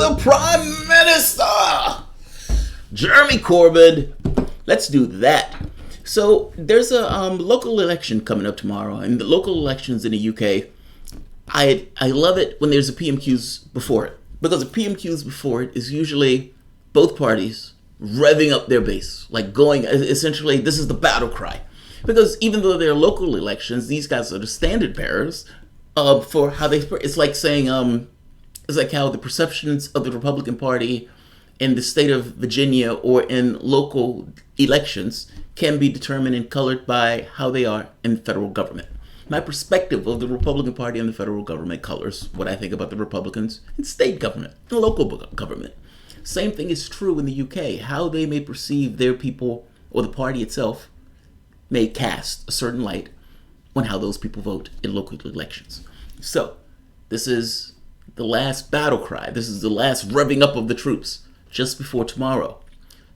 the Prime Minister, Jeremy Corbyn. Let's do that. So there's a local election coming up tomorrow, and the local elections in the UK, I love it when there's a PMQs before it, because the PMQs before it is usually both parties revving up their base, like going, essentially, this is the battle cry. Because even though they're local elections, these guys are the standard bearers for how they, it's like saying, it's like how the perceptions of the Republican Party in the state of Virginia or in local elections can be determined and colored by how they are in the federal government. My perspective of the Republican Party and the federal government colors what I think about the Republicans in state government and local government. Same thing is true in the UK. How they may perceive their people or the party itself may cast a certain light on how those people vote in local elections. So this is the last battle cry. This is the last revving up of the troops just before tomorrow.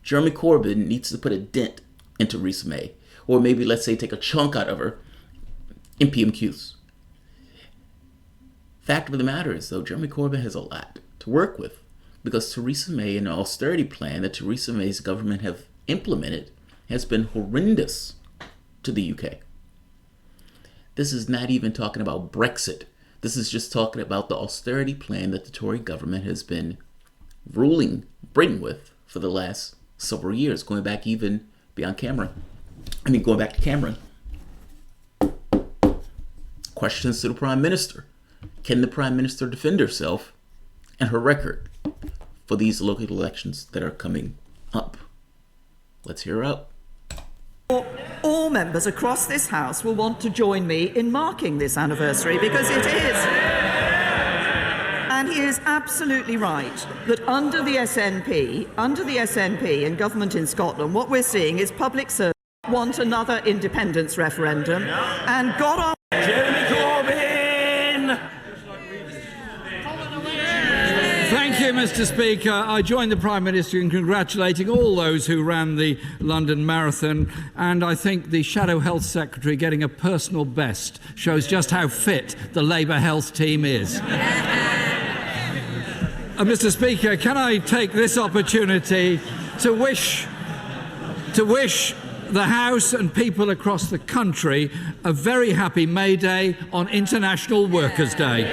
Jeremy Corbyn needs to put a dent in Theresa May, or maybe let's say take a chunk out of her in PMQs. Fact of the matter is though, Jeremy Corbyn has a lot to work with, because Theresa May and the austerity plan that Theresa May's government have implemented has been horrendous to the UK. This is not even talking about Brexit. This is just talking about the austerity plan that the Tory government has been ruling Britain with for the last several years, going back even beyond Cameron. Going back to Cameron. Questions to the Prime Minister. Can the Prime Minister defend herself and her record for these local elections that are coming up? Let's hear her out. All members across this House will want to join me in marking this anniversary, because it is. And he is absolutely right that under the SNP and government in Scotland, what we're seeing is public servants want another independence referendum and got on. Jeremy Corbyn! Thank you, Mr. Speaker. I join the Prime Minister in congratulating all those who ran the London Marathon, and I think the Shadow Health Secretary getting a personal best shows just how fit the Labour health team is. Mr. Speaker, can I take this opportunity to wish the House and people across the country a very happy May Day on International Workers' Day.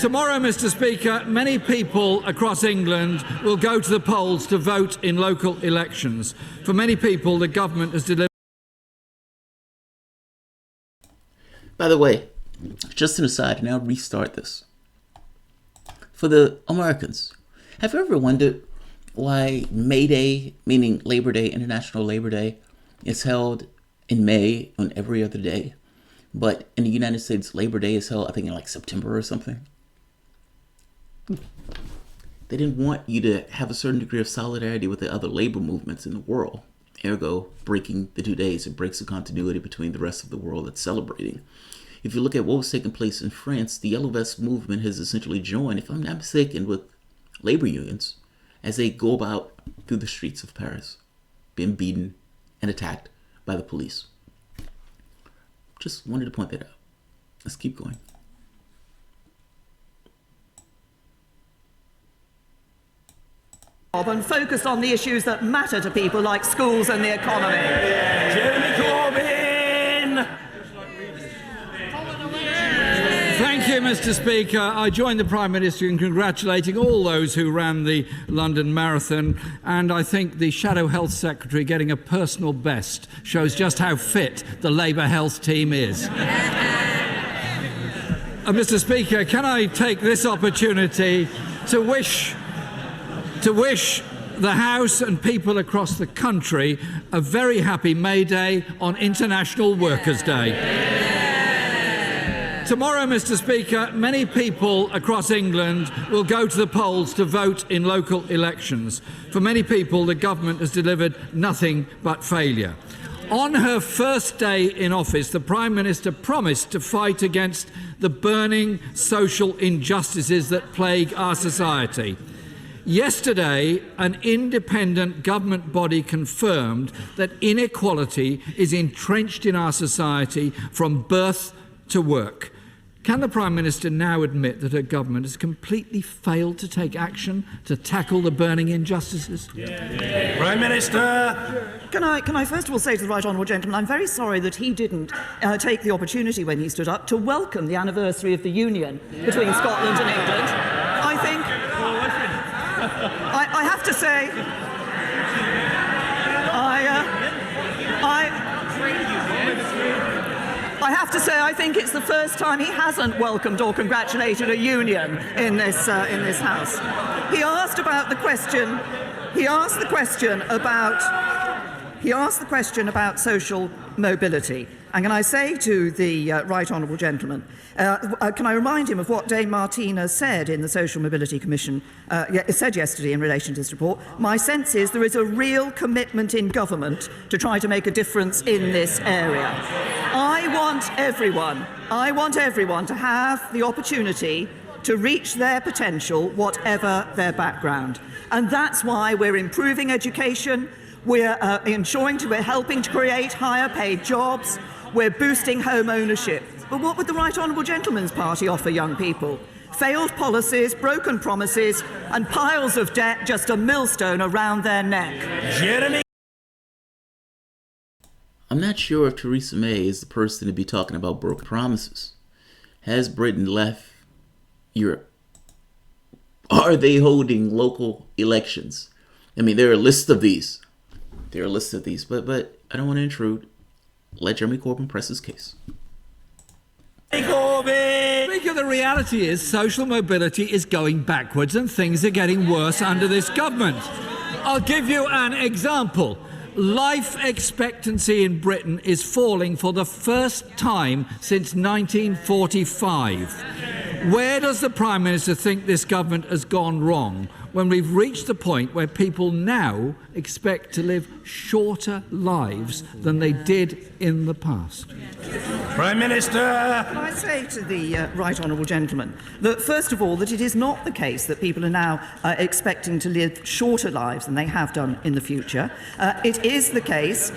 Tomorrow, Mr. Speaker, many people across England will go to the polls to vote in local elections. For many people, the government has delivered. By the way, just an aside, now restart this. For the Americans, have you ever wondered why May Day, meaning Labor Day, International Labor Day, is held in May on every other day, but in the United States, Labor Day is held, I think, in like September or something? They didn't want you to have a certain degree of solidarity with the other labor movements in the world. Ergo, breaking the 2 days, it breaks the continuity between the rest of the world that's celebrating. If you look at what was taking place in France, the Yellow Vest movement has essentially joined, if I'm not mistaken, with labor unions as they go about through the streets of Paris, being beaten and attacked by the police. Just wanted to point that out. Let's keep going. And focused on the issues that matter to people like schools and the economy. Jeremy Corbyn! Thank you, Mr. Speaker. I join the Prime Minister in congratulating all those who ran the London Marathon, and I think the Shadow Health Secretary getting a personal best shows just how fit the Labour health team is. Mr. Speaker, can I take this opportunity to wish the House and people across the country a very happy May Day on International Workers' Day. Tomorrow, Mr. Speaker, many people across England will go to the polls to vote in local elections. For many people, the government has delivered nothing but failure. On her first day in office, the Prime Minister promised to fight against the burning social injustices that plague our society. Yesterday, an independent government body confirmed that inequality is entrenched in our society from birth to work. Can the Prime Minister now admit that her government has completely failed to take action to tackle the burning injustices? Prime Minister. Can I first of all say to the Right Honourable Gentleman, I'm very sorry that he didn't take the opportunity when he stood up to welcome the anniversary of the union between Scotland and England. I think, I have to say, I have to say, I think it's the first time he hasn't welcomed or congratulated a union in this House. He asked the question about social mobility. And can I say to the Right Honourable Gentleman, can I remind him of what Dame Martina said in the Social Mobility Commission, said yesterday in relation to this report? My sense is there is a real commitment in government to try to make a difference in this area. I want everyone to have the opportunity to reach their potential, whatever their background. And that's why we're improving education, we're we're helping to create higher paid jobs, we're boosting home ownership. But what would the Right Honourable Gentleman's Party offer young people? Failed policies, broken promises, and piles of debt, just a millstone around their neck. Jeremy. I'm not sure if Theresa May is the person to be talking about broken promises. Has Britain left Europe? Are they holding local elections? I mean, there are lists of these. But I don't want to intrude. Let Jeremy Corbyn press his case. Speaker, the reality is social mobility is going backwards and things are getting worse under this government. I'll give you an example. Life expectancy in Britain is falling for the first time since 1945. Where does the Prime Minister think this government has gone wrong when we've reached the point where people now expect to live shorter lives than they did in the past? Prime Minister. Can I say to the Right Honourable Gentleman that, first of all, that it is not the case that people are now expecting to live shorter lives than they have done in the future. It is the case.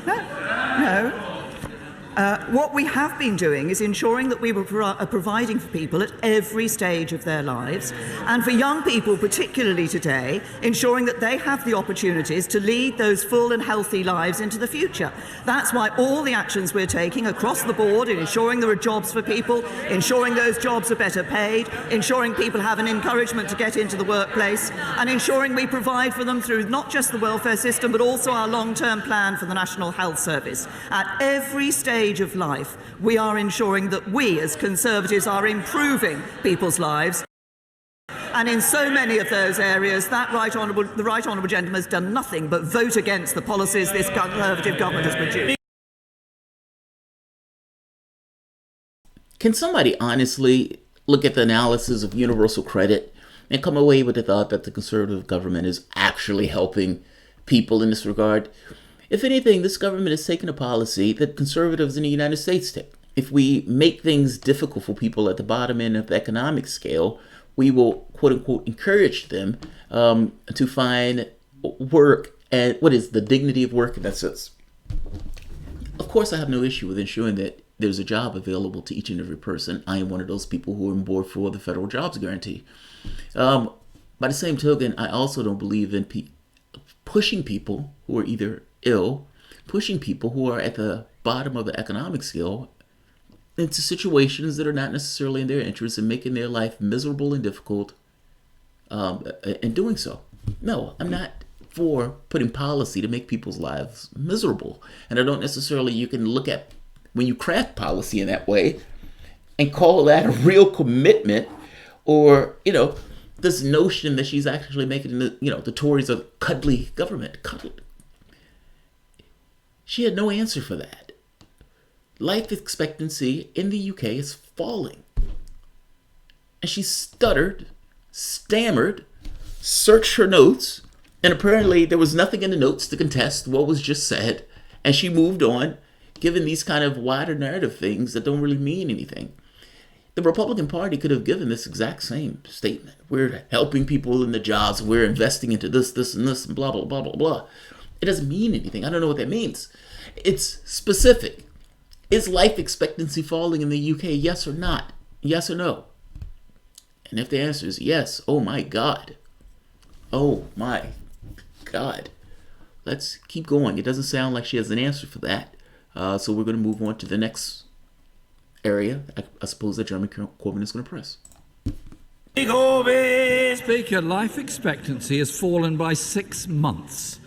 No. What we have been doing is ensuring that we were providing for people at every stage of their lives, and for young people particularly today, ensuring that they have the opportunities to lead those full and healthy lives into the future. That's why all the actions we're taking across the board in ensuring there are jobs for people, ensuring those jobs are better paid, ensuring people have an encouragement to get into the workplace, and ensuring we provide for them through not just the welfare system but also our long-term plan for the National Health Service. At every stage of life, we are ensuring that we as Conservatives are improving people's lives. And in so many of those areas, the Right Honourable Gentleman has done nothing but vote against the policies this Conservative government has produced. Can somebody honestly look at the analysis of universal credit and come away with the thought that the Conservative government is actually helping people in this regard? If anything, this government has taken a policy that Conservatives in the United States take. If we make things difficult for people at the bottom end of the economic scale, we will, quote unquote, encourage them to find work and what is the dignity of work in that sense. Of course, I have no issue with ensuring that there's a job available to each and every person. I am one of those people who are on board for the federal jobs guarantee. By the same token, I also don't believe in pushing people who are either ill, pushing people who are at the bottom of the economic scale into situations that are not necessarily in their interest and making their life miserable and difficult in doing so. No, I'm not for putting policy to make people's lives miserable. And I don't necessarily, you can look at when you craft policy in that way and call that a real commitment, or, this notion that she's actually making the Tories a cuddly government. She had no answer for that. Life expectancy in the UK is falling. And she stuttered, stammered, searched her notes, and apparently there was nothing in the notes to contest what was just said, and she moved on, given these kind of wider narrative things that don't really mean anything. The Republican Party could have given this exact same statement. We're helping people in the jobs, we're investing into this, and this, and blah, blah, blah, blah, blah. It doesn't mean anything. I don't know what that means. It's specific. Is life expectancy falling in the UK? Yes or not? Yes or no? And if the answer is yes, oh my God. Oh my God. Let's keep going. It doesn't sound like she has an answer for that. So we're going to move on to the next area. I suppose that Jeremy Corbyn is going to press. Speaker, life expectancy has fallen by 6 months.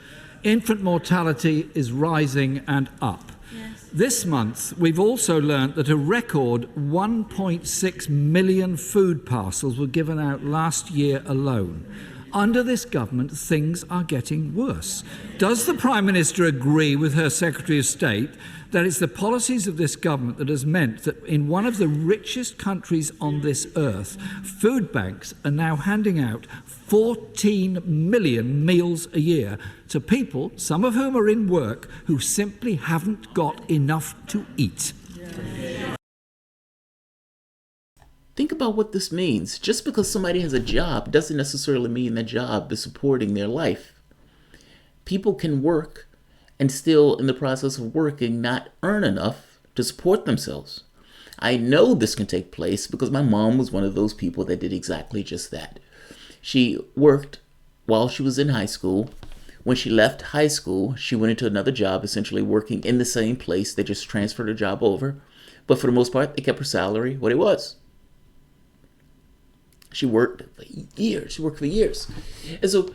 Infant mortality is rising and up. Yes. This month, we've also learnt that a record 1.6 million food parcels were given out last year alone. Under this government, things are getting worse. Does the Prime Minister agree with her Secretary of State that it's the policies of this government that has meant that in one of the richest countries on this earth, food banks are now handing out 14 million meals a year to people, some of whom are in work, who simply haven't got enough to eat? Think about what this means. Just because somebody has a job doesn't necessarily mean that job is supporting their life. People can work and still, in the process of working, not earn enough to support themselves. I know this can take place because my mom was one of those people that did exactly just that. She worked while she was in high school. When she left high school, she went into another job, essentially working in the same place. They just transferred her job over. But for the most part, they kept her salary what it was. She worked for years. And so,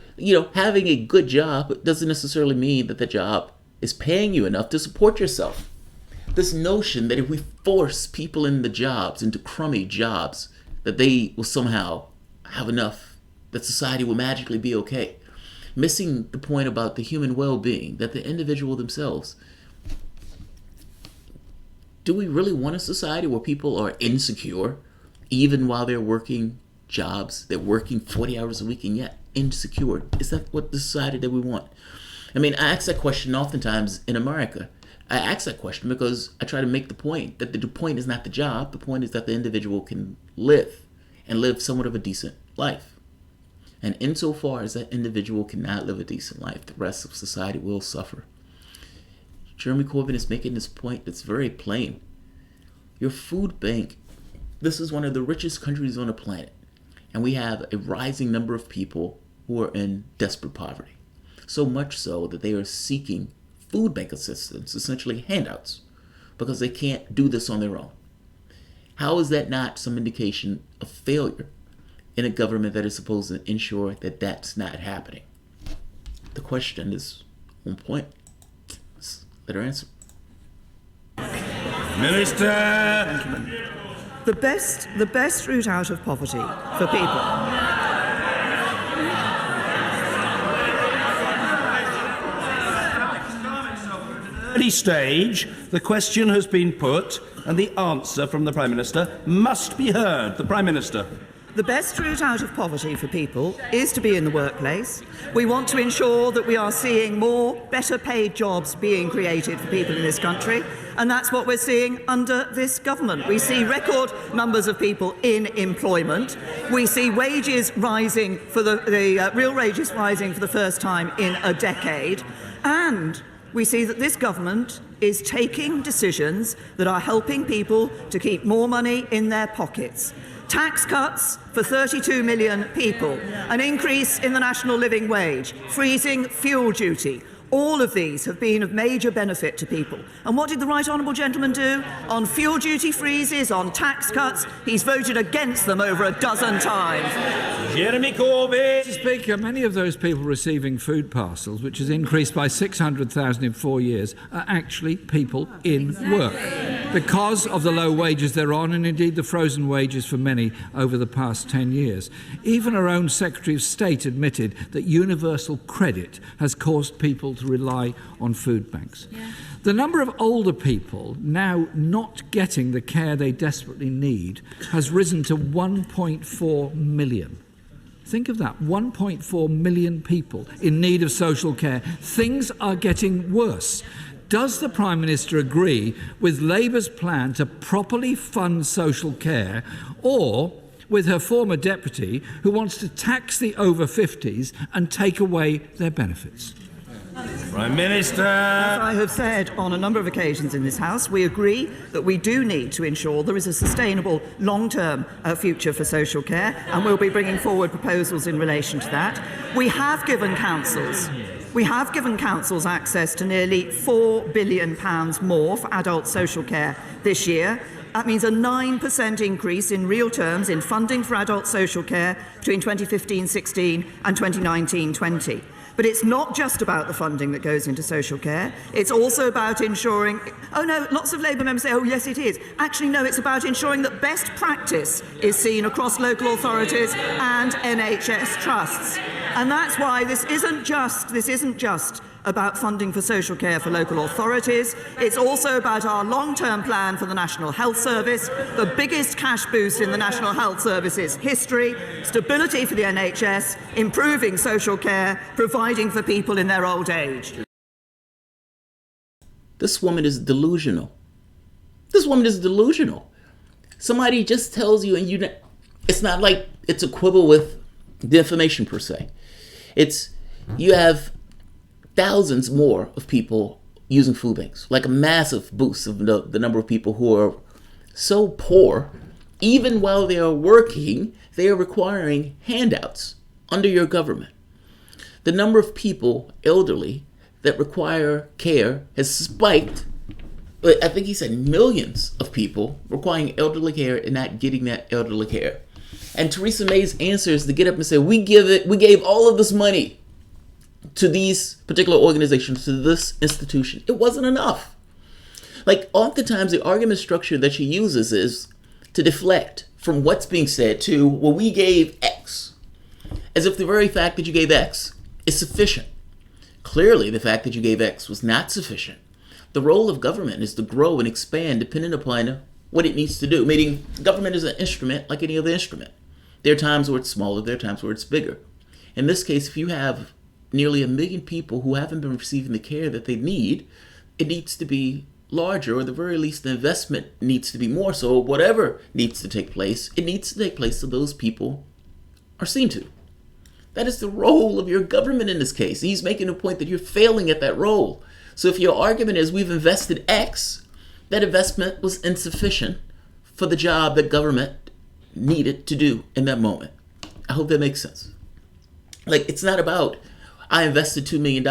having a good job doesn't necessarily mean that the job is paying you enough to support yourself. This notion that if we force people in the jobs, into crummy jobs, that they will somehow have enough, that society will magically be okay. Missing the point about the human well-being, that the individual themselves. Do we really want a society where people are insecure, even while they're working jobs? They're working 40 hours a week and yet insecure. Is that what the society that we want? I mean, I ask that question oftentimes in America. I ask that question because I try to make the point that the point is not the job. The point is that the individual can live and live somewhat of a decent life. And insofar as that individual cannot live a decent life, the rest of society will suffer. Jeremy Corbyn is making this point that's very plain. Your food bank, this is one of the richest countries on the planet. And we have a rising number of people who are in desperate poverty. So much so that they are seeking food bank assistance, essentially handouts, because they can't do this on their own. How is that not some indication of failure in a government that is supposed to ensure that that's not happening? The question is on point. Let's let her answer. Minister! The best route out of poverty for people. At early stage, the question has been put, and the answer from the Prime Minister must be heard. The Prime Minister. The best route out of poverty for people is to be in the workplace. We want to ensure that we are seeing more better paid jobs being created for people in this country, and that's what we're seeing under this government. We see record numbers of people in employment. We see wages rising for the real wages rising for the first time in a decade, and we see that this government is taking decisions that are helping people to keep more money in their pockets. Tax cuts for 32 million people, an increase in the national living wage, freezing fuel duty. All of these have been of major benefit to people. And what did the right honourable gentleman do? On fuel duty freezes, on tax cuts, he's voted against them over a dozen times. Jeremy Corbyn. Mr. Speaker, many of those people receiving food parcels, which has increased by 600,000 in 4 years, are actually people in work because of the low wages they're on, and indeed the frozen wages for many over the past 10 years. Even our own Secretary of State admitted that universal credit has caused people to rely on food banks. Yeah. The number of older people now not getting the care they desperately need has risen to 1.4 million. Think of that, 1.4 million people in need of social care. Things are getting worse. Does the Prime Minister agree with Labour's plan to properly fund social care, or with her former deputy who wants to tax the over 50s and take away their benefits? Prime Minister. As I have said on a number of occasions in this House, we agree that we do need to ensure there is a sustainable long-term future for social care, and we'll be bringing forward proposals in relation to that. We have given councils access to nearly £4 billion more for adult social care this year. That means a 9% increase in real terms in funding for adult social care between 2015-16 and 2019-20. But it's not just about the funding that goes into social care. It's also about ensuring... Oh, no, lots of Labour members say, oh, yes, it is. Actually, no, it's about ensuring that best practice is seen across local authorities and NHS trusts. And that's why this isn't just about funding for social care for local authorities. It's also about our long-term plan for the National Health Service, the biggest cash boost in the National Health Service's history, stability for the NHS, improving social care, providing for people in their old age. This woman is delusional. This woman is delusional. Somebody just tells you, and it's not like it's a quibble with the information per se. You have thousands more of people using food banks, like a massive boost of the number of people who are so poor, even while they are working, they are requiring handouts under your government. The number of people, elderly, that require care has spiked. I think he said millions of people requiring elderly care and not getting that elderly care. And Theresa May's answer is to get up and say, we gave all of this money to these particular organizations, to this institution. It wasn't enough. Like, oftentimes the argument structure that she uses is to deflect from what's being said to, well, we gave X, as if the very fact that you gave X is sufficient. Clearly, the fact that you gave X was not sufficient. The role of government is to grow and expand depending upon what it needs to do, meaning government is an instrument like any other instrument. There are times where it's smaller, there are times where it's bigger. In this case, if you have nearly 1 million people who haven't been receiving the care that they need, it needs to be larger, or at the very least the investment needs to be more. So whatever needs to take place, it needs to take place so those people are seen to. That is the role of your government in this case. He's making a point that you're failing at that role. So if your argument is we've invested X, that investment was insufficient for the job that government needed to do in that moment. I hope that makes sense. Like, it's not about I invested $2 million.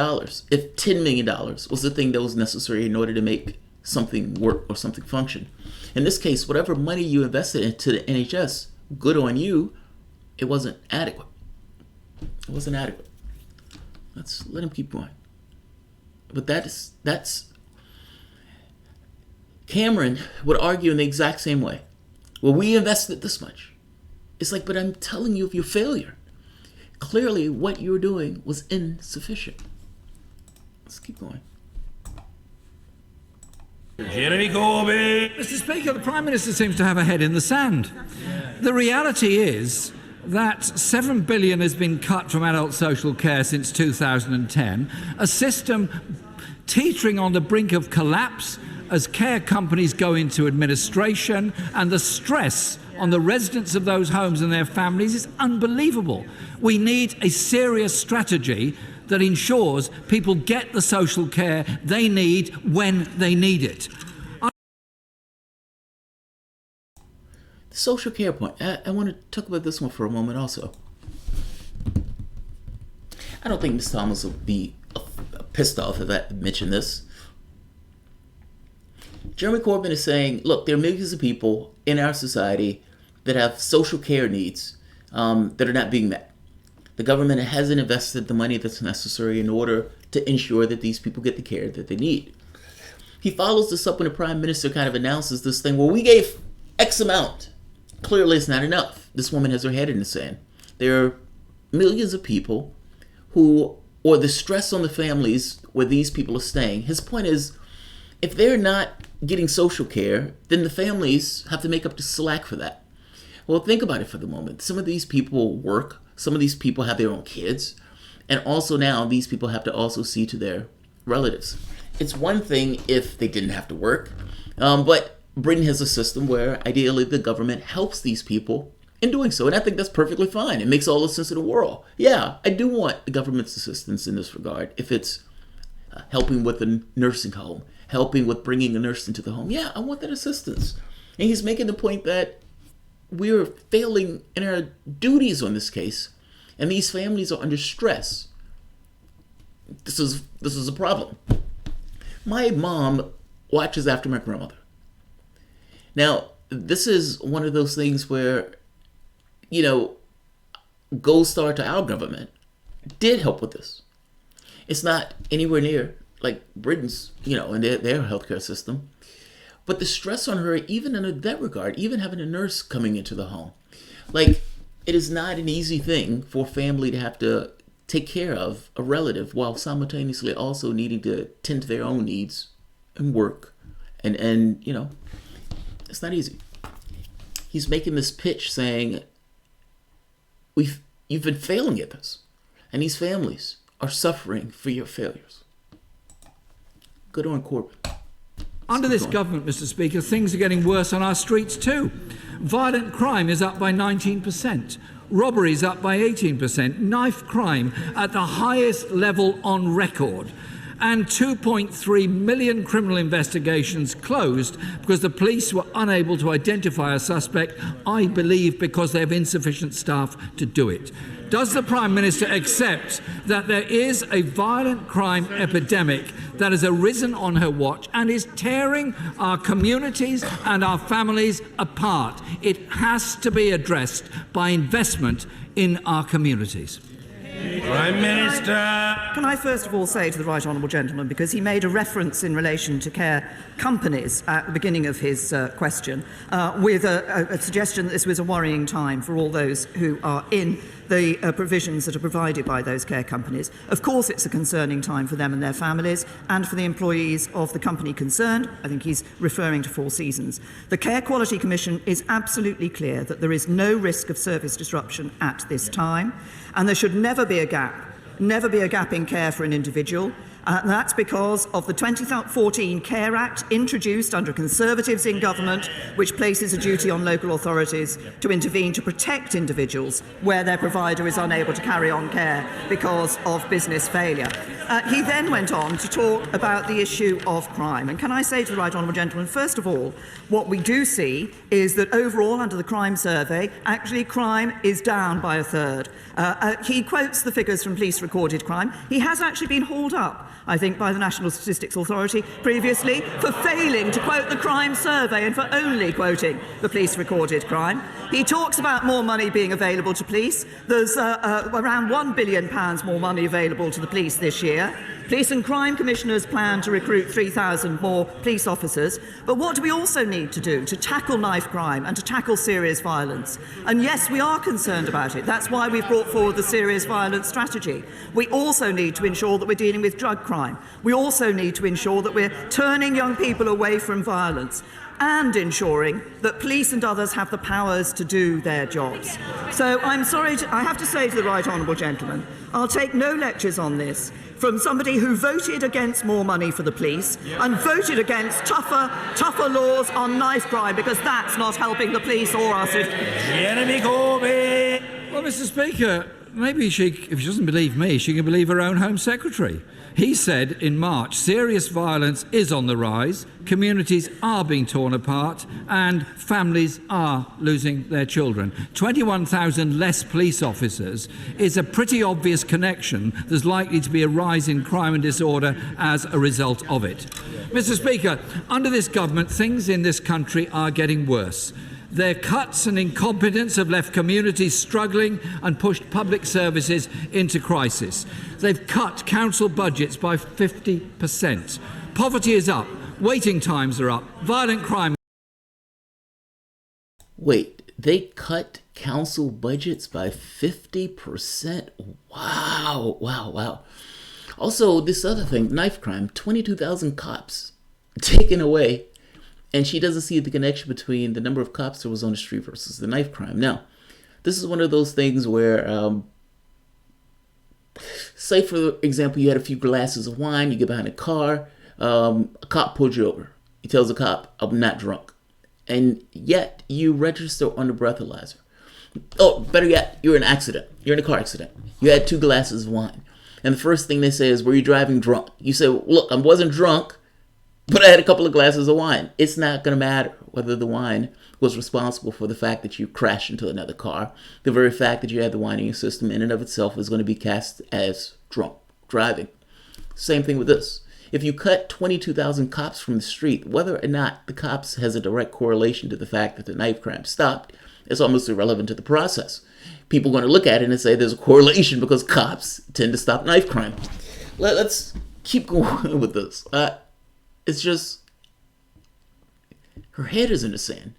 If $10 million was the thing that was necessary in order to make something work or something function. In this case, whatever money you invested into the NHS, good on you, it wasn't adequate. It wasn't adequate. Let's let him keep going. But that's Cameron would argue in the exact same way. Well, we invested this much. It's like, but I'm telling you of your failure. Clearly, what you were doing was insufficient. Let's keep going. Jeremy Corbyn. Mr. Speaker, the Prime Minister seems to have a head in the sand. The reality is that $7 billion has been cut from adult social care since 2010, a system teetering on the brink of collapse as care companies go into administration, and the stress on the residents of those homes and their families is unbelievable. We need a serious strategy that ensures people get the social care they need when they need it. The social care point. I want to talk about this one for a moment also. I don't think Ms. Thomas will be pissed off if I mention this. Jeremy Corbyn is saying, look, there are millions of people in our society that have social care needs that are not being met. The government hasn't invested the money that's necessary in order to ensure that these people get the care that they need. He follows this up when the Prime Minister kind of announces this thing, well, we gave X amount. Clearly, it's not enough. This woman has her head in the sand. There are millions of people who, or the stress on the families where these people are staying. His point is, if they're not getting social care, then the families have to make up the slack for that. Well, think about it for the moment. Some of these people work. Some of these people have their own kids. And also now, these people have to also see to their relatives. It's one thing if they didn't have to work, but Britain has a system where ideally the government helps these people in doing so. And I think that's perfectly fine. It makes all the sense in the world. Yeah, I do want the government's assistance in this regard if it's helping with the nursing home, helping with bringing a nurse into the home. Yeah, I want that assistance. And he's making the point that we're failing in our duties on this case, and these families are under stress. This is a problem. My mom watches after my grandmother. Now, this is one of those things where, Gold Star to our government did help with this. It's not anywhere near like Britain's, in their healthcare system. But the stress on her, even in that regard, even having a nurse coming into the home, like, it is not an easy thing for a family to have to take care of a relative while simultaneously also needing to tend to their own needs and work. And it's not easy. He's making this pitch saying, you've been failing at this, and these families are suffering for your failures. Good on Corbyn. Under this government, Mr. Speaker, things are getting worse on our streets too. Violent crime is up by 19%. Robberies up by 18%. Knife crime at the highest level on record. And 2.3 million criminal investigations closed because the police were unable to identify a suspect, I believe because they have insufficient staff to do it. Does the Prime Minister accept that there is a violent crime epidemic that has arisen on her watch and is tearing our communities and our families apart? It has to be addressed by investment in our communities. Prime Minister. Can I first of all say to the Right Honourable Gentleman, because he made a reference in relation to care companies at the beginning of his question, with a suggestion that this was a worrying time for all those who are in the provisions that are provided by those care companies. Of course, it's a concerning time for them and their families and for the employees of the company concerned. I think he's referring to Four Seasons. The Care Quality Commission is absolutely clear that there is no risk of service disruption at this time, and there should never be a gap in care for an individual. That's because of the 2014 Care Act, introduced under Conservatives in government, which places a duty on local authorities to intervene to protect individuals where their provider is unable to carry on care because of business failure. He then went on to talk about the issue of crime. And can I say to the Right Honourable Gentleman, first of all, what we do see is that overall, under the crime survey, actually crime is down by a third. He quotes the figures from police recorded crime. He has actually been hauled up, I think, by the National Statistics Authority previously for failing to quote the crime survey and for only quoting the police recorded crime. He talks about more money being available to police. There's around £1 billion more money available to the police this year. Police and Crime Commissioners plan to recruit 3,000 more police officers. But what do we also need to do to tackle knife crime and to tackle serious violence? And yes, we are concerned about it. That's why we've brought forward the serious violence strategy. We also need to ensure that we're dealing with drug crime. We also need to ensure that we're turning young people away from violence and ensuring that police and others have the powers to do their jobs. So I'm sorry, I have to say to the Right Honourable Gentleman, I'll take no lectures on this from somebody who voted against more money for the police and voted against tougher laws on knife crime, because that's not helping the police or our citizens. Jeremy Corbyn. Well, Mr. Speaker, maybe if she doesn't believe me, she can believe her own Home Secretary. He said in March, serious violence is on the rise, communities are being torn apart, and families are losing their children. 21,000 less police officers is a pretty obvious connection. There's likely to be a rise in crime and disorder as a result of it. Mr. Speaker, under this government, things in this country are getting worse. Their cuts and incompetence have left communities struggling and pushed public services into crisis. They've cut council budgets by 50%. Poverty is up. Waiting times are up. Violent crime. Wait, they cut council budgets by 50%? Wow. Also, this other thing, knife crime, 22,000 cops taken away. And she doesn't see the connection between the number of cops that was on the street versus the knife crime. Now, this is one of those things where, say for example, you had a few glasses of wine, you get behind a car, a cop pulls you over. He tells the cop, I'm not drunk. And yet you register on the breathalyzer. Oh, better yet, you're in an accident. You're in a car accident. You had 2 glasses of wine. And the first thing they say is, were you driving drunk? You say, look, I wasn't drunk, but I had a couple of glasses of wine. It's not going to matter whether the wine was responsible for the fact that you crashed into another car. The very fact that you had the wine in your system in and of itself is going to be cast as drunk driving. Same thing with this. If you cut 22,000 cops from the street, whether or not the cops has a direct correlation to the fact that the knife crime stopped, it's almost irrelevant to the process. People are going to look at it and say there's a correlation because cops tend to stop knife crime. Let's keep going with this. It's just, her head is in the sand.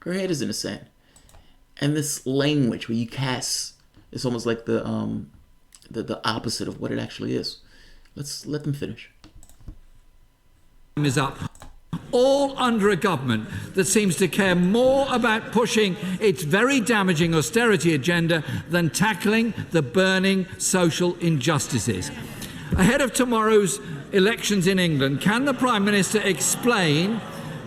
Her head is in the sand. And this language where you cast, it's almost like the opposite of what it actually is. Let's let them finish. Is up. All under a government that seems to care more about pushing its very damaging austerity agenda than tackling the burning social injustices. Ahead of tomorrow's elections in England, can the Prime Minister explain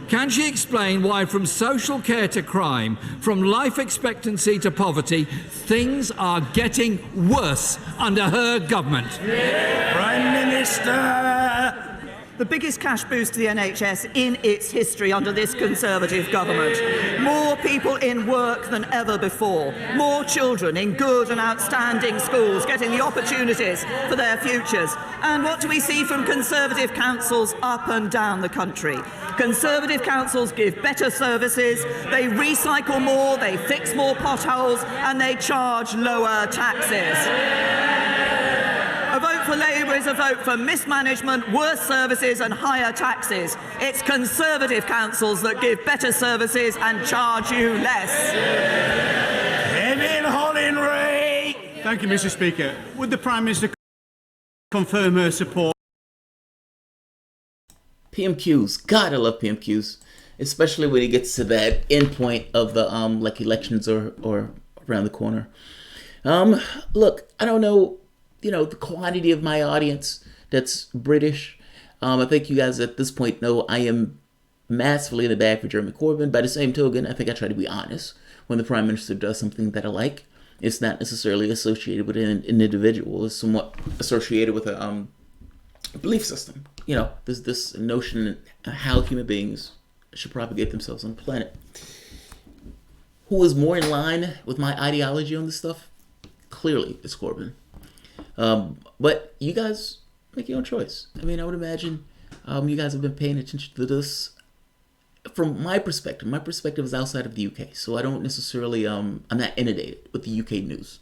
why from social care to crime, from life expectancy to poverty, things are getting worse under her government? Prime Minister! The biggest cash boost to the NHS in its history under this Conservative government. More people in work than ever before. More children in good and outstanding schools getting the opportunities for their futures. And what do we see from Conservative councils up and down the country? Conservative councils give better services, they recycle more, they fix more potholes, and they charge lower taxes. A vote for Labour is a vote for mismanagement, worse services and higher taxes. It's Conservative councils that give better services and charge you less. Kevin Hollingray! Thank you, Mr. Speaker. Would the Prime Minister confirm her support? PMQs. God, I love PMQs. Especially when it gets to that end point of the like elections or around the corner. Look, I don't know, the quantity of my audience that's British. I think you guys at this point know I am massively in the bag for Jeremy Corbyn. By the same token, I think I try to be honest when the Prime Minister does something that I like. It's not necessarily associated with an individual. It's somewhat associated with a belief system. There's this notion of how human beings should propagate themselves on the planet. Who is more in line with my ideology on this stuff? Clearly, it's Corbyn. But you guys make your own choice. I mean, I would imagine you guys have been paying attention to this. From my perspective is outside of the UK, so I don't necessarily, I'm not inundated with the UK news.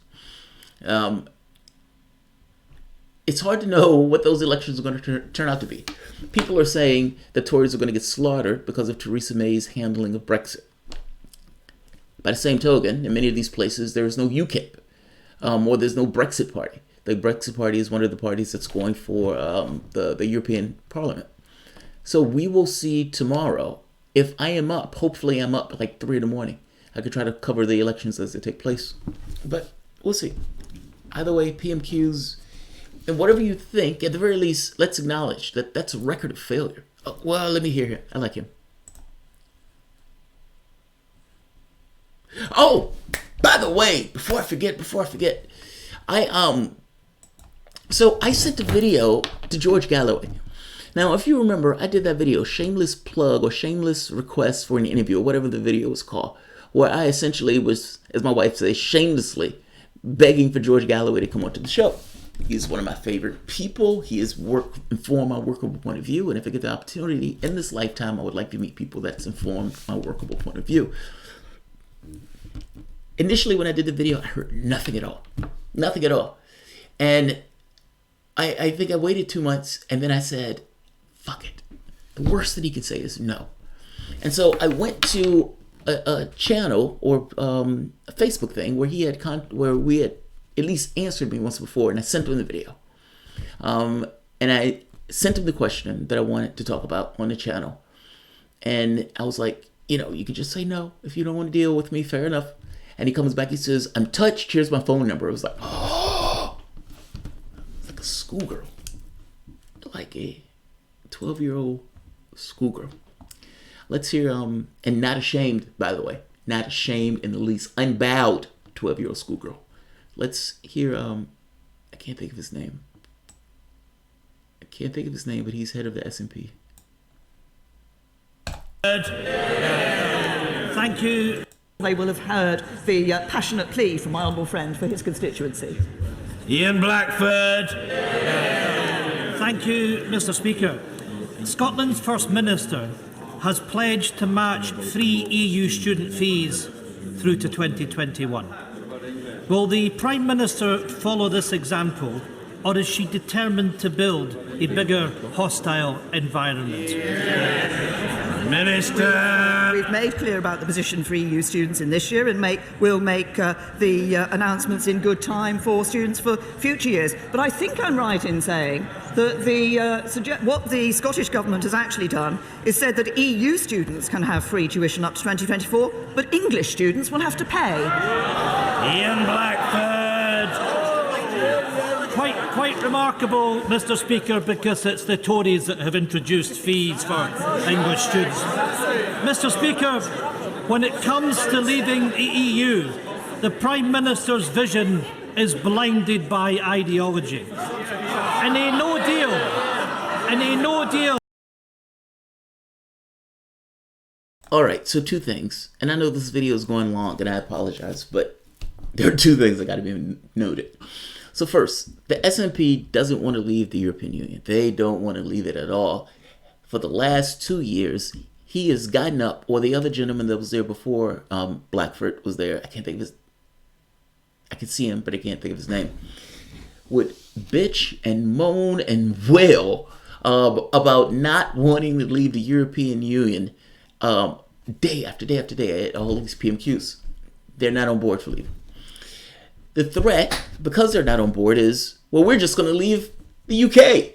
It's hard to know what those elections are going to turn out to be. People are saying that Tories are going to get slaughtered because of Theresa May's handling of Brexit. By the same token, in many of these places, there is no UKIP, or there's no Brexit party. The Brexit party is one of the parties that's going for the European Parliament. So we will see tomorrow. If I am up, hopefully I'm up like 3 a.m. I could try to cover the elections as they take place. But we'll see. Either way, PMQs, and whatever you think, at the very least, let's acknowledge that that's a record of failure. Oh, well, let me hear him. I like him. Oh, by the way, before I forget, so I sent a video to George Galloway. Now, if you remember, I did that video, shameless plug or shameless request for an interview, or whatever the video was called, where I essentially was, as my wife says, shamelessly begging for George Galloway to come onto the show. He's one of my favorite people. He is informed my workable point of view, and if I get the opportunity in this lifetime, I would like to meet people that's informed my workable point of view. Initially, when I did the video, I heard nothing at all. Nothing at all. And I think I waited 2 months, and then I said, fuck it. The worst that he could say is no. And so I went to a channel or a Facebook thing where where we had at least answered me once before, and I sent him the video. And I sent him the question that I wanted to talk about on the channel. And I was like, you could just say no. If you don't want to deal with me, fair enough. And he comes back, he says, I'm touched, here's my phone number. It was like, oh, it's like a schoolgirl. Like a 12-year-old schoolgirl. Let's hear, and not ashamed, by the way. Not ashamed in the least. Unbowed 12-year-old schoolgirl. Let's hear I can't think of his name. I can't think of his name, but he's head of the SNP. Thank you. They will have heard the passionate plea from my honourable friend for his constituency. Ian Blackford. Thank you, Mr. Speaker. Scotland's First Minister has pledged to match free EU student fees through to 2021. Will the Prime Minister follow this example, or is she determined to build a bigger hostile environment? Minister. We've made clear about the position for EU students in this year, and we'll make the announcements in good time for students for future years. But I think I'm right in saying that what the Scottish Government has actually done is said that EU students can have free tuition up to 2024, but English students will have to pay. Ian Blackford. Quite remarkable, Mr. Speaker, because it's the Tories that have introduced fees for English students. Mr. Speaker, when it comes to leaving the EU, the Prime Minister's vision is blinded by ideology. And a no deal. Alright, so two things. And I know this video is going long, and I apologize, but there are two things that got to be noted. So first, the SNP doesn't want to leave the European Union. They don't want to leave it at all. For the last 2 years, he has gotten up, or the other gentleman that was there before Blackford was there, I can't think of his, I can see him, but I can't think of his name, would bitch and moan and wail about not wanting to leave the European Union day after day after day at all these PMQs. They're not on board for leaving. The threat, because they're not on board, is, well, we're just going to leave the UK.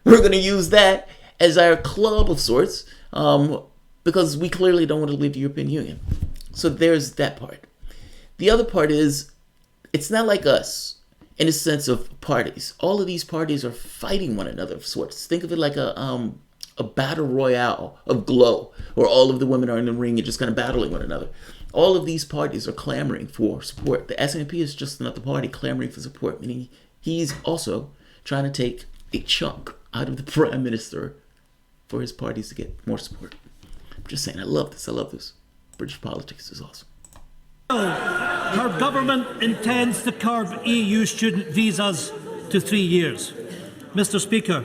We're going to use that as our club of sorts, because we clearly don't want to leave the European Union. So there's that part. The other part is, it's not like us in a sense of parties. All of these parties are fighting one another of sorts. Think of it like a battle royale of Glow, where all of the women are in the ring and just kind of battling one another. All of these parties are clamoring for support. The SNP is just another party clamoring for support, meaning he's also trying to take a chunk out of the Prime Minister for his parties to get more support. I'm just saying, I love this. I love this. British politics is awesome. Her government intends to curb EU student visas to 3 years. Mr. Speaker,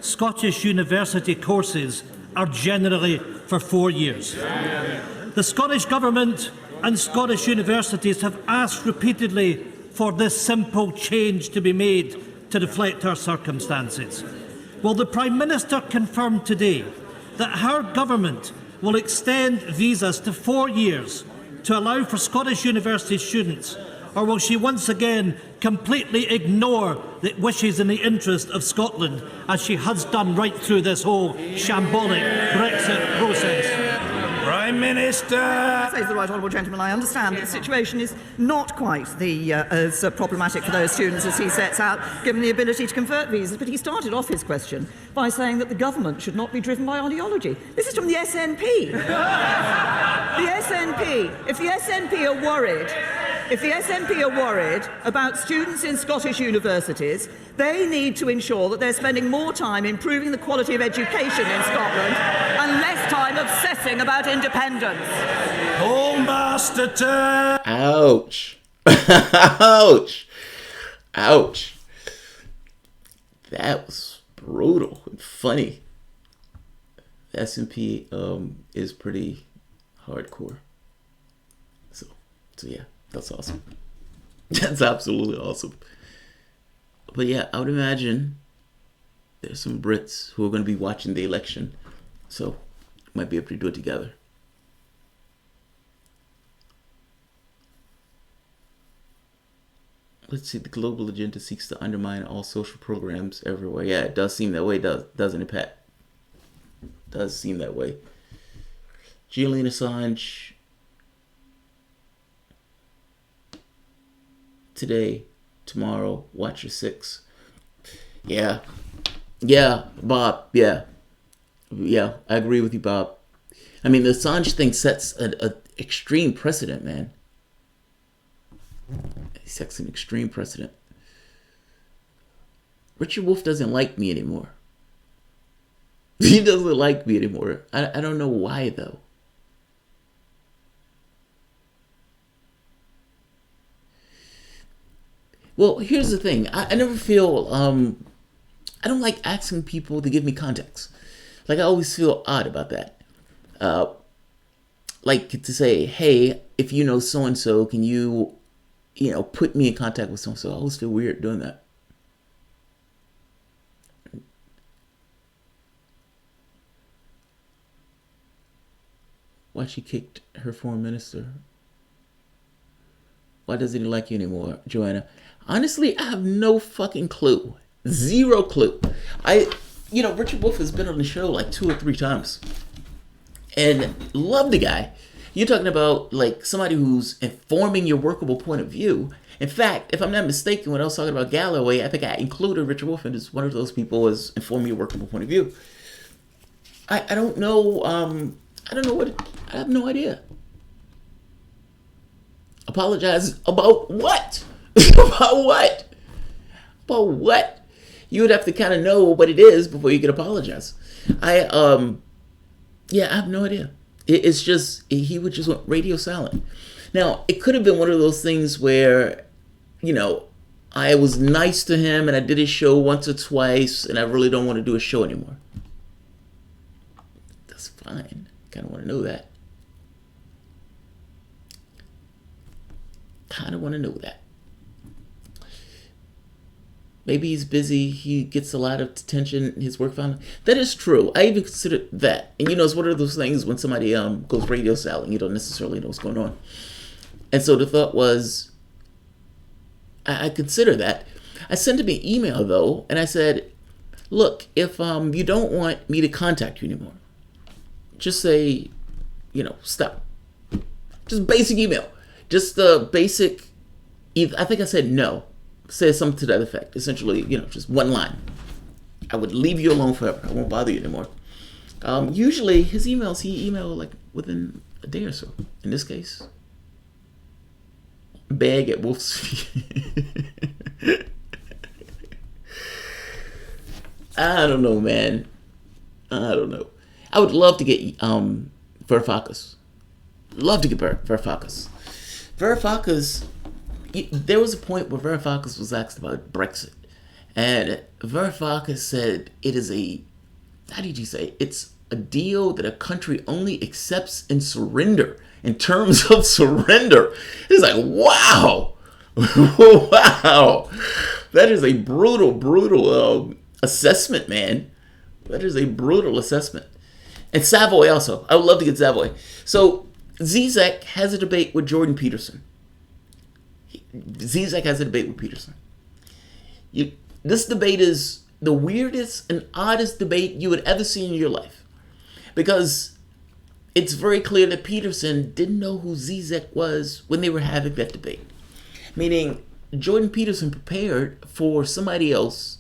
Scottish university courses are generally for 4 years. The Scottish Government and Scottish universities have asked repeatedly for this simple change to be made to reflect our circumstances. Will the Prime Minister confirm today that her government will extend visas to 4 years to allow for Scottish university students, or will she once again completely ignore the wishes and the interest of Scotland, as she has done right through this whole shambolic Brexit process? Prime Minister. Says the right honourable gentleman, I understand that the situation is not quite as problematic for those students as he sets out, given the ability to convert visas. But he started off his question by saying that the government should not be driven by ideology. This is from the SNP. The SNP. If the SNP are worried about students in Scottish universities, they need to ensure that they're spending more time improving the quality of education in Scotland and less time obsessing about independence. Home Master turn. Ouch. Ouch. Ouch. That was brutal and funny. The S&P is pretty hardcore. So yeah, that's awesome. That's absolutely awesome. But yeah, I would imagine there's some Brits who are going to be watching the election, so might be able to do it together. Let's see, the global agenda seeks to undermine all social programs everywhere. Yeah, it does seem that way, doesn't it, Pat? It does seem that way. Julian Assange today, tomorrow, watch your 6. Yeah, Bob, yeah, I agree with you, Bob. I mean, the Assange thing sets an extreme precedent, man. It sets an extreme precedent. Richard Wolff doesn't like me anymore. He doesn't like me anymore. I don't know why, though. Well, here's the thing. I never feel, I don't like asking people to give me context. Like, I always feel odd about that. Like to say, hey, if you know so-and-so, can you, put me in contact with so-and-so? I always feel weird doing that. Why she kicked her foreign minister? Why doesn't he like you anymore, Joanna? Honestly, I have no fucking clue. Zero clue. Richard Wolff has been on the show like 2 or 3 times. And love the guy. You're talking about like somebody who's informing your workable point of view. In fact, if I'm not mistaken, when I was talking about Galloway, I think I included Richard Wolff as one of those people as informing your workable point of view. I don't know. I have no idea. Apologize about what? About what? About what? You would have to kind of know what it is before you can apologize. I have no idea. It's just, he would just went radio silent. Now, it could have been one of those things where, I was nice to him and I did his show once or twice and I really don't want to do a show anymore. That's fine. Kind of want to know that. Maybe he's busy. He gets a lot of attention. His work found. That is true. I even consider that. And it's one of those things when somebody goes radio silent, you don't necessarily know what's going on. And so the thought was, I consider that. I sent him an email though, and I said, look, if you don't want me to contact you anymore, just say, stop. Just basic email. Just the basic, I think I said no. Say something to that effect. Essentially, just one line. I would leave you alone forever. I won't bother you anymore. Usually, his emails, he emailed like within a day or so. In this case, bag at Wolf's feet. I don't know, man. I don't know. I would love to get Varoufakis. Love to get Varoufakis. Varoufakis, there was a point where Varoufakis was asked about Brexit. And Varoufakis said it is it's a deal that a country only accepts in surrender, in terms of surrender. It's like, wow. Wow. That is a brutal assessment, man. That is a brutal assessment. And Slavoj also. I would love to get Slavoj. So Zizek has a debate with Jordan Peterson. This debate is the weirdest and oddest debate you would ever see in your life. Because it's very clear that Peterson didn't know who Zizek was when they were having that debate. Meaning, Jordan Peterson prepared for somebody else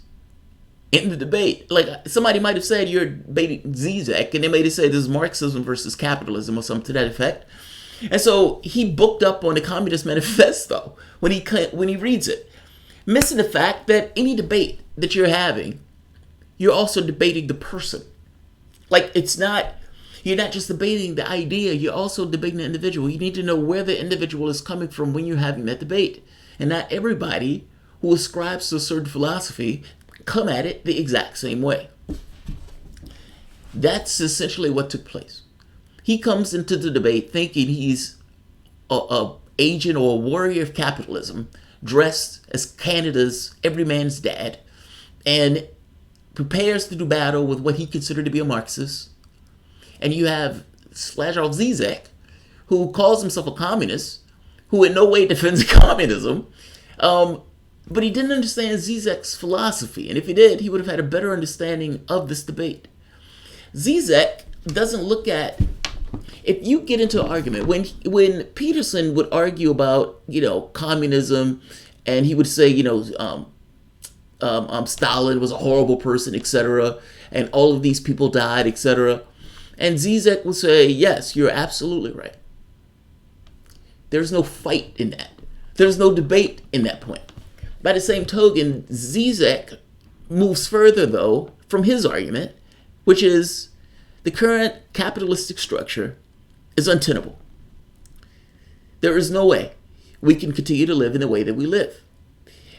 in the debate. Like, somebody might have said, you're debating Zizek, and they might have said this is Marxism versus capitalism or something to that effect. And so he booked up on the Communist Manifesto when he reads it, missing the fact that any debate that you're having, you're also debating the person. Like, you're not just debating the idea, you're also debating the individual. You need to know where the individual is coming from when you're having that debate. And not everybody who ascribes to a certain philosophy come at it the exact same way. That's essentially what took place. He comes into the debate thinking he's a agent or a warrior of capitalism, dressed as Canada's everyman's dad, and prepares to do battle with what he considered to be a Marxist. And you have Slavoj Zizek, who calls himself a communist, who in no way defends communism, but he didn't understand Zizek's philosophy. And if he did, he would have had a better understanding of this debate. Zizek doesn't look at, if you get into an argument, when Peterson would argue about, communism, and he would say, Stalin was a horrible person, etc., and all of these people died, etc., and Zizek would say, yes, you're absolutely right. There's no fight in that. There's no debate in that point. By the same token, Zizek moves further, though, from his argument, which is the current capitalistic structure is untenable. There is no way we can continue to live in the way that we live.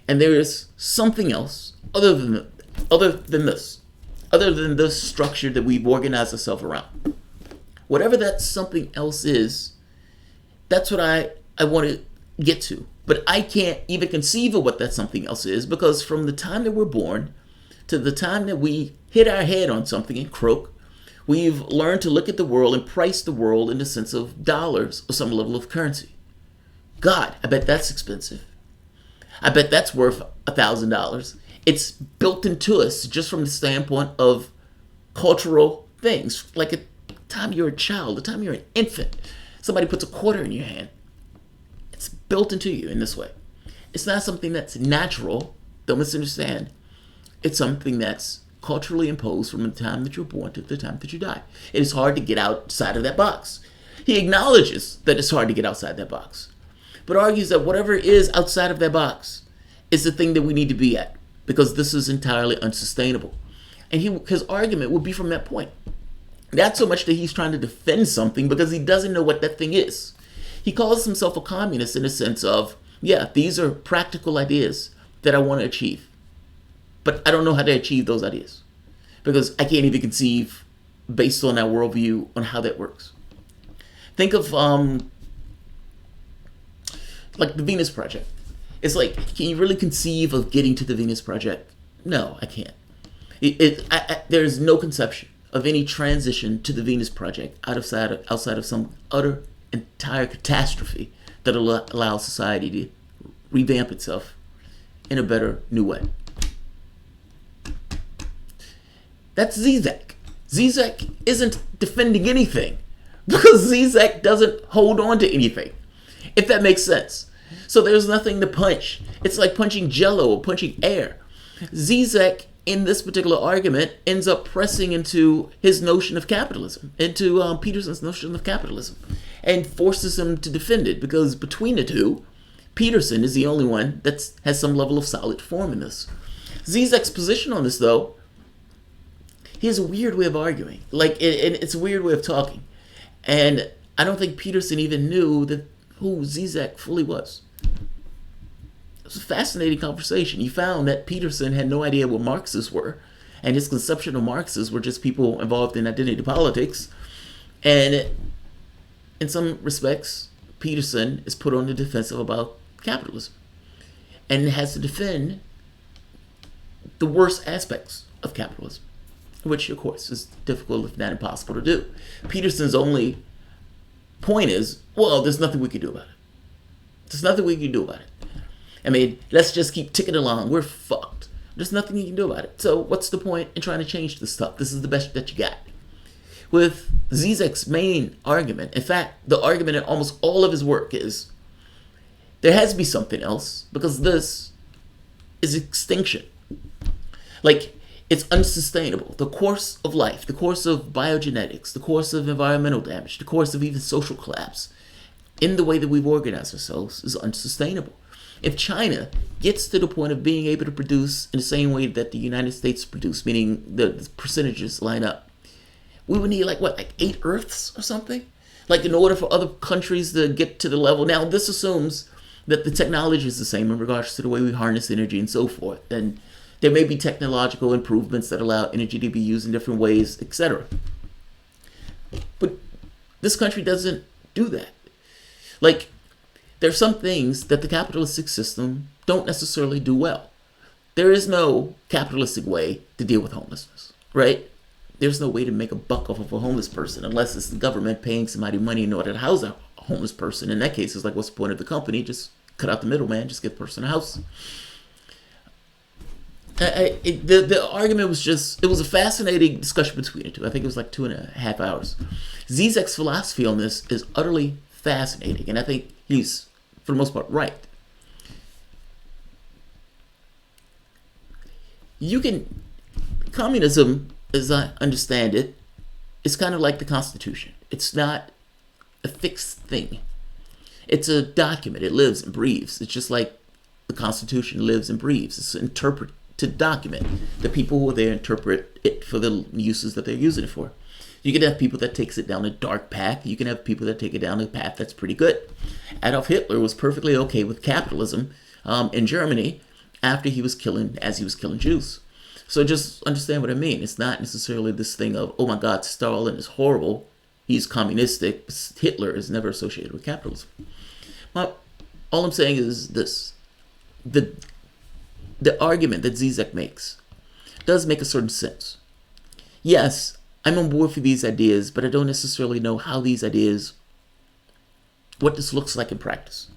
And there is something else other than this structure that we've organized ourselves around. Whatever that something else is, that's what I want to get to. But I can't even conceive of what that something else is, because from the time that we're born to the time that we hit our head on something and croak, we've learned to look at the world and price the world in the sense of dollars or some level of currency. God, I bet that's expensive. I bet that's worth $1,000. It's built into us just from the standpoint of cultural things. Like at the time you're a child, the time you're an infant, somebody puts a quarter in your hand. It's built into you in this way. It's not something that's natural. Don't misunderstand. It's something that's culturally imposed from the time that you're born to the time that you die. It is hard to get outside of that box. He acknowledges that it's hard to get outside that box, but argues that whatever is outside of that box is the thing that we need to be at, because this is entirely unsustainable. And his argument would be from that point. Not so much that he's trying to defend something, because he doesn't know what that thing is. He calls himself a communist in the sense of, yeah, these are practical ideas that I want to achieve, but I don't know how to achieve those ideas, because I can't even conceive, based on that worldview, on how that works. Think of like the Venus Project. It's like, can you really conceive of getting to the Venus Project? No, I can't. There's no conception of any transition to the Venus Project outside of some utter entire catastrophe that allows society to revamp itself in a better, new way. That's Zizek. Zizek isn't defending anything, because Zizek doesn't hold on to anything, if that makes sense. So there's nothing to punch. It's like punching jello or punching air. Zizek, in this particular argument, ends up pressing into his notion of capitalism, into Peterson's notion of capitalism, and forces him to defend it, because between the two, Peterson is the only one that has some level of solid form in this. Zizek's position on this, though, he has a weird way of arguing. It's a weird way of talking. And I don't think Peterson even knew who Zizek fully was. It was a fascinating conversation. He found that Peterson had no idea what Marxists were, and his conception of Marxists were just people involved in identity politics. And in some respects, Peterson is put on the defensive about capitalism and has to defend the worst aspects of capitalism, which, of course, is difficult, if not impossible, to do. Peterson's only point is, well, there's nothing we can do about it. There's nothing we can do about it. I mean, let's just keep ticking along. We're fucked. There's nothing you can do about it. So what's the point in trying to change this stuff? This is the best that you got. With Zizek's main argument, in fact, the argument in almost all of his work is, there has to be something else, because this is extinction. Like, it's unsustainable. The course of life, the course of biogenetics, the course of environmental damage, the course of even social collapse, in the way that we've organized ourselves, is unsustainable. If China gets to the point of being able to produce in the same way that the United States produce, meaning the percentages line up, we would need like 8 Earths or something? Like, in order for other countries to get to the level. Now, this assumes that the technology is the same in regards to the way we harness energy and so forth. And there may be technological improvements that allow energy to be used in different ways, etc. But this country doesn't do that. Like, there are some things that the capitalistic system don't necessarily do well. There is no capitalistic way to deal with homelessness, right? There's no way to make a buck off of a homeless person unless it's the government paying somebody money in order to house a homeless person. In that case, it's like, what's the point of the company? Just cut out the middleman, just get the person a house. The argument was just, it was a fascinating discussion between the two. I think it was like 2.5 hours. Zizek's philosophy on this is utterly fascinating, and I think he's, for the most part, right. Communism, as I understand it, is kind of like the Constitution. It's not a fixed thing. It's a document. It lives and breathes. It's just like the Constitution lives and breathes. It's interpreted to document. The people who are there interpret it for the uses that they're using it for. You can have people that takes it down a dark path. You can have people that take it down a path that's pretty good. Adolf Hitler was perfectly okay with capitalism in Germany after he was killing Jews. So just understand what I mean. It's not necessarily this thing of, oh my God, Stalin is horrible, he's communistic. Hitler is never associated with capitalism. Well, all I'm saying is this. The argument that Zizek makes does make a certain sense. Yes, I'm on board for these ideas, but I don't necessarily know how these ideas, what this looks like in practice.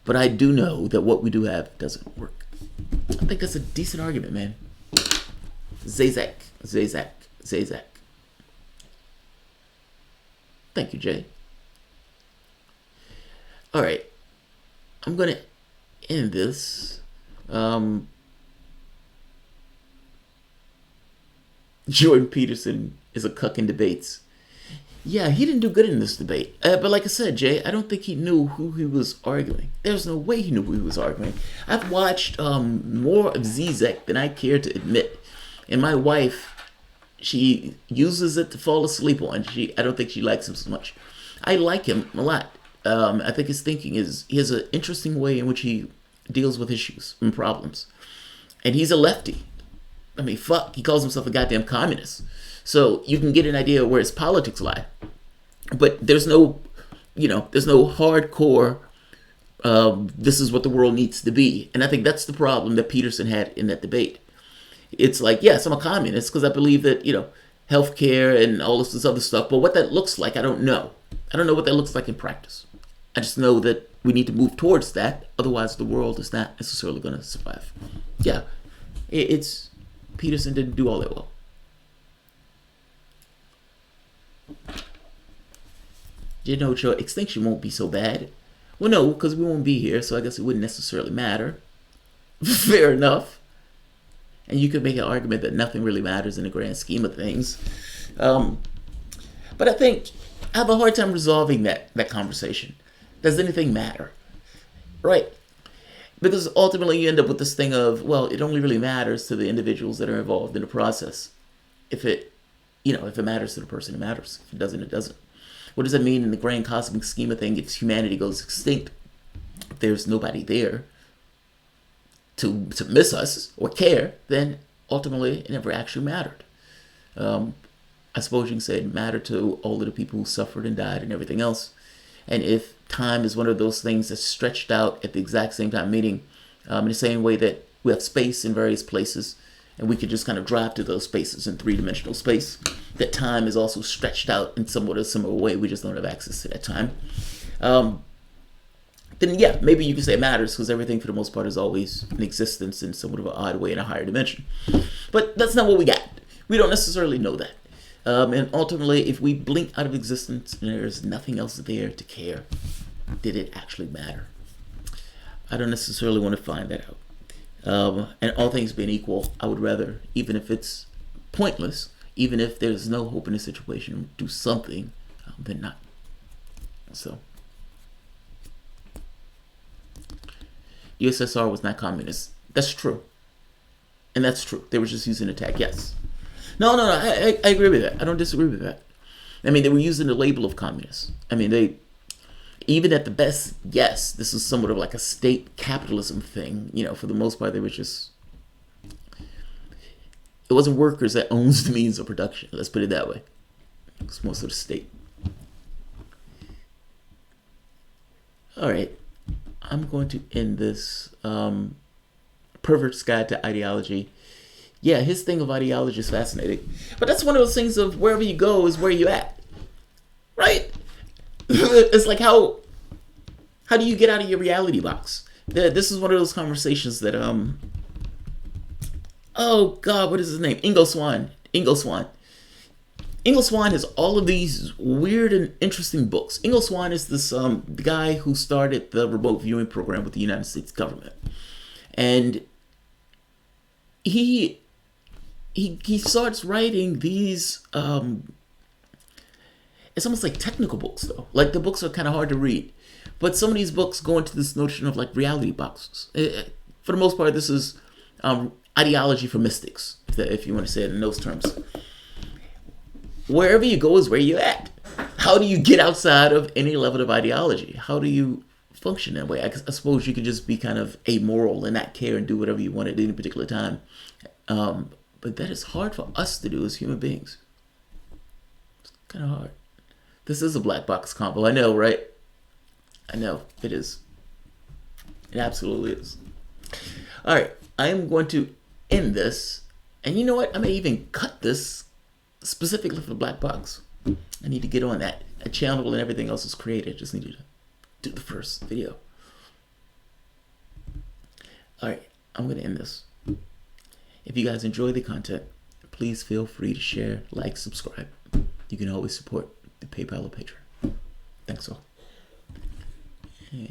But I do know that what we do have doesn't work. I think that's a decent argument, man. Zizek. Thank you, Jay. All right. I'm going to end this. Jordan Peterson is a cuck in debates. Yeah, he didn't do good in this debate. But like I said, Jay, I don't think he knew who he was arguing. There's no way he knew who he was arguing. I've watched more of Zizek than I care to admit. And my wife, she uses it to fall asleep on. I don't think she likes him so much. I like him a lot. I think his thinking he has an interesting way in which he deals with issues and problems. And he's a lefty. I mean, fuck, he calls himself a goddamn communist. So you can get an idea of where his politics lie. But there's no hardcore, this is what the world needs to be. And I think that's the problem that Peterson had in that debate. It's like, yes, I'm a communist because I believe that, healthcare and all this other stuff. But what that looks like, I don't know. I don't know what that looks like in practice. I just know that we need to move towards that. Otherwise, the world is not necessarily going to survive. Yeah, Peterson didn't do all that well. Extinction won't be so bad. Well, no, because we won't be here, so I guess it wouldn't necessarily matter. Fair enough. And you could make an argument that nothing really matters in the grand scheme of things. But I think I have a hard time resolving that conversation. Does anything matter? Right. Because ultimately you end up with this thing of, well, it only really matters to the individuals that are involved in the process. If it matters to the person, it matters. If it doesn't, it doesn't. What does that mean in the grand cosmic scheme of things? If humanity goes extinct, if there's nobody there to miss us or care, then ultimately it never actually mattered. I suppose you can say it mattered to all of the people who suffered and died and everything else. And if time is one of those things that's stretched out at the exact same time, meaning in the same way that we have space in various places, and we could just kind of drop to those spaces in three-dimensional space, that time is also stretched out in somewhat a similar way. We just don't have access to that time. Then yeah, maybe you can say it matters because everything for the most part is always in existence in somewhat of an odd way in a higher dimension. But that's not what we got. We don't necessarily know that. And ultimately, if we blink out of existence and there's nothing else there to care, did it actually matter? I don't necessarily want to find that out. And all things being equal, I would rather, even if it's pointless, even if there's no hope in the situation, do something than not. So, USSR was not communist. That's true. And that's true. They were just using attack, yes. No, I agree with that. I don't disagree with that. I mean, they were using the label of communists. I mean, they, even at the best, yes, this is somewhat of like a state capitalism thing. For the most part, they were just, it wasn't workers that owns the means of production. Let's put it that way. It's most of the state. All right. I'm going to end this. Pervert's Guide to Ideology. Yeah, his thing of ideology is fascinating. But that's one of those things of wherever you go is where you at. Right? It's like how do you get out of your reality box? This is one of those conversations that, oh God, what is his name? Ingo Swann has all of these weird and interesting books. Ingo Swann is this the guy who started the remote viewing program with the United States government. And he starts writing these, it's almost like technical books though. Like the books are kind of hard to read. But some of these books go into this notion of like reality boxes. For the most part, this is ideology for mystics, if you want to say it in those terms. Wherever you go is where you're at. How do you get outside of any level of ideology? How do you function that way? I suppose you could just be kind of amoral and not care and do whatever you want at any particular time. But that is hard for us to do as human beings. It's kind of hard. This is a black box combo. I know, right? I know. It is. It absolutely is. All right. I am going to end this. And you know what? I may even cut this specifically for the black box. I need to get on that. A channel and everything else is created. Just need to do the first video. All right. I'm going to end this. If you guys enjoy the content, please feel free to share, like, subscribe. You can always support the PayPal or Patreon. Thanks all. Yeah.